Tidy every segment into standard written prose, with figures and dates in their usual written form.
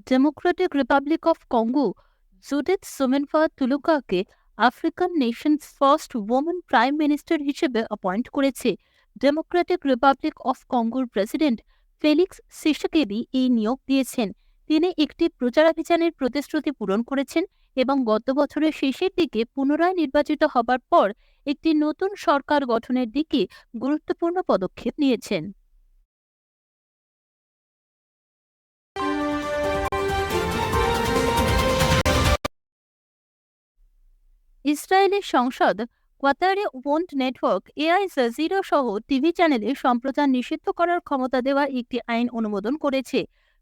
Democratic republic of Congo Judith Suminwa তুলুকাকে African nations first women prime minister হিসেবে appoint করেছে। Democratic republic of কঙ্গোর president Felix Tshisekedi এই নিয়োগ দিয়েছেন। তিনি একটি প্রচারাভিযানের প্রতিশ্রুতি পূরণ করেছেন এবং গত বছরের শেষের দিকে পুনরায় নির্বাচিত হবার পর একটি নতুন সরকার গঠনের দিকে গুরুত্বপূর্ণ পদক্ষেপ নিয়েছেন। ইসরায়েলের সংসদ কোয়াতারে ওন্ড নেটওয়ার্ক এআই জাজিরা সহ টিভি চ্যানেলে সম্প্রচার নিষিদ্ধ করার ক্ষমতা দেওয়া একটি আইন অনুমোদন করেছে।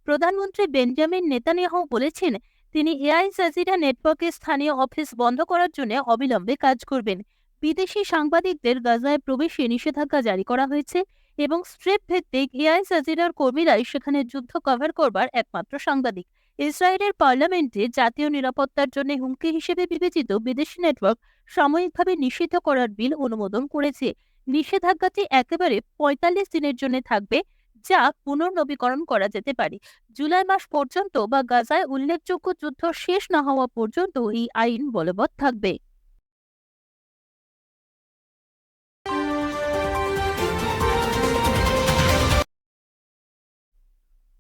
প্রধানমন্ত্রী বেঞ্জামিন নেতানিয়াহু বলেছেন তিনি এআই জাজিরা নেটওয়ার্কের স্থানীয় অফিস বন্ধ করার জন্য অবিলম্বে কাজ করবেন। বিদেশি সাংবাদিকদের গাজায় প্রবেশে নিষেধাজ্ঞা জারি করা হয়েছে এবং স্ট্রিপ ভিত্তিক এআই জাজিরার কর্মীরাই সেখানে যুদ্ধ কভার করবার একমাত্র সাংবাদিক। ইসরায়েলের পার্লামেন্টে জাতীয় নিরাপত্তার জন্য হুমকি হিসেবে বিবেচিত বিদেশি নেটওয়ার্ক সাময়িকভাবে নিষিদ্ধ করার বিল অনুমোদন করেছে। নিষেধাজ্ঞাটি একেবারে ৪৫ দিনের জন্য থাকবে, যা পুনর্নবীকরণ করা যেতে পারে জুলাই মাস পর্যন্ত বা গাজায় উল্লেখযোগ্য যুদ্ধ শেষ না হওয়া পর্যন্ত এই আইন বলবৎ থাকবে।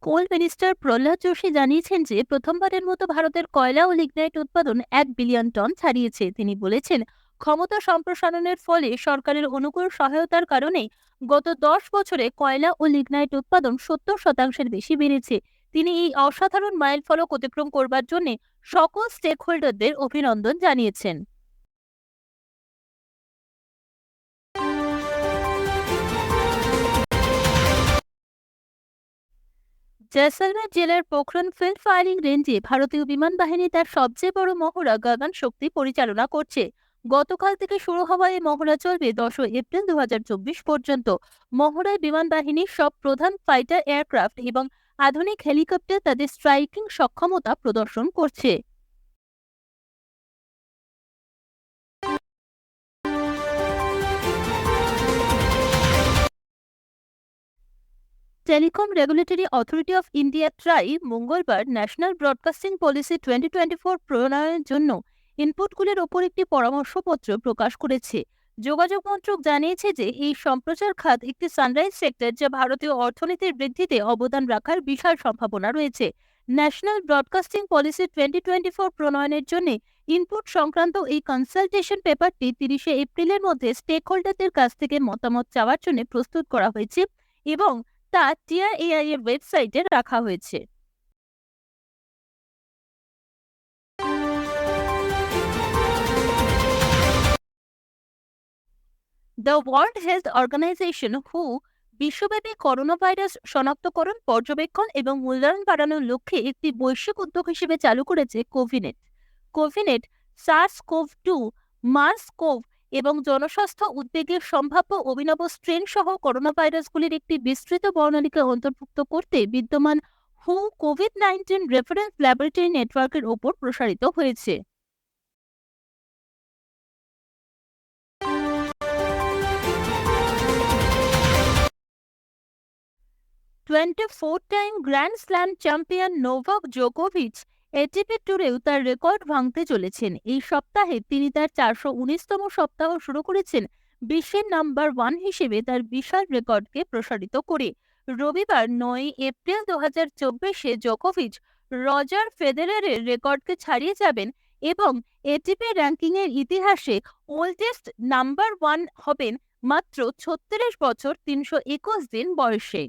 কোল মিনিস্টার প্রহ্লাদ যোশী জানিয়েছেন যে প্রথমবারের মতো ভারতের কয়লা ও লিগনাইট উৎপাদন ১ বিলিয়ন টন ছাড়িয়েছে। তিনি বলেছেন ক্ষমতা সম্প্রসারণের ফলে সরকারের অনুকূল সহায়তার কারণে গত ১০ বছরে কয়লা ও লিগনাইট উৎপাদন ৭০% বেশি বেড়েছে। তিনি এই অসাধারণ মাইলফলক অতিক্রম করবার জন্য সকল স্টেক হোল্ডারদের অভিনন্দন জানিয়েছেন। জয়সলমের জেলার পোখরণ ফিল্ড ফায়ারিং রেঞ্জে ভারতীয় বিমান বাহিনী তার সবচেয়ে বড় মহড়া গগন শক্তি পরিচালনা করছে। গতকাল থেকে শুরু হওয়া এই মহড়া চলবে ১০ এপ্রিল ২০২৪ পর্যন্ত। মহড়ায় বিমান বাহিনীর সব প্রধান ফাইটার এয়ারক্রাফট এবং আধুনিক হেলিকপ্টার তাদের স্ট্রাইকিং সক্ষমতা প্রদর্শন করছে। Telecom regulatory authority of India try মঙ্গলবার ন্যাশনাল ব্রডকাস্টিং পলিসি 2024 প্রণয়নের জন্য ইনপুটগুলির ওপর একটি পরামর্শপত্র প্রকাশ করেছে। যোগাযোগ মন্ত্রক জানিয়েছে যে এই সম্প্রচার খাত একটি সানরাইজ সেক্টর, যা ভারতীয় অর্থনীতির বৃদ্ধিতে অবদান রাখার বিশাল সম্ভাবনা রয়েছে। ন্যাশনাল ব্রডকাস্টিং পলিসি 2024 প্রণয়নের জন্য ইনপুট সংক্রান্ত এই কনসালটেশন পেপারটি 30 এপ্রিলের মধ্যে স্টেক হোল্ডারদের কাছ থেকে মতামত চাওয়ার জন্য প্রস্তুত করা হয়েছে এবং তা টিআরএআই এর ওয়েবসাইটে রাখা হয়েছে। দ্য ওয়ার্ল্ড হেলথ অর্গানাইজেশন বিশ্বব্যাপী করোনা ভাইরাস শনাক্তকরণ, পর্যবেক্ষণ এবং মূল্যায়ন বাড়ানোর লক্ষ্যে একটি বৈশ্বিক উদ্যোগ হিসেবে চালু করেছে কোভিনেট। কোভিনেট সার্স কোভ 2, মার্স কোভ এবং জনস্বাস্থ্য উদ্বেগের সম্ভাব্য অভিনব স্ট্রেন সহ করোনা ভাইরাসগুলির একটি বিস্তৃত বর্ণালীকে অন্তর্ভুক্ত করতে বিদ্যমান কোভিড-19 রেফারেন্স ল্যাবরেটরি নেটওয়ার্কের ওপর প্রসারিত হয়েছে। 24 time grand slam champion Novak জোকোভিচ এটিপি ট্যুরেও তার রেকর্ড ভাঙতে চলেছেন। এই সপ্তাহে তিনি তার ৪১৯তম সপ্তাহ শুরু করেছেন বিশ্বের নাম্বার 1 হিসেবে তার বিশাল রেকর্ডকে প্রসারিত করে। রবিবার ৯ এপ্রিল ২০২৪-এ জোকোভিচ রজার ফেদেরারের রেকর্ডকে ছাড়িয়ে যাবেন এবং এটিপি র্যাঙ্কিংয়ের ইতিহাসে ওল্ডেস্ট নাম্বার 1 হবেন মাত্র ৩৬ বছর ৩২১ দিন বয়সে।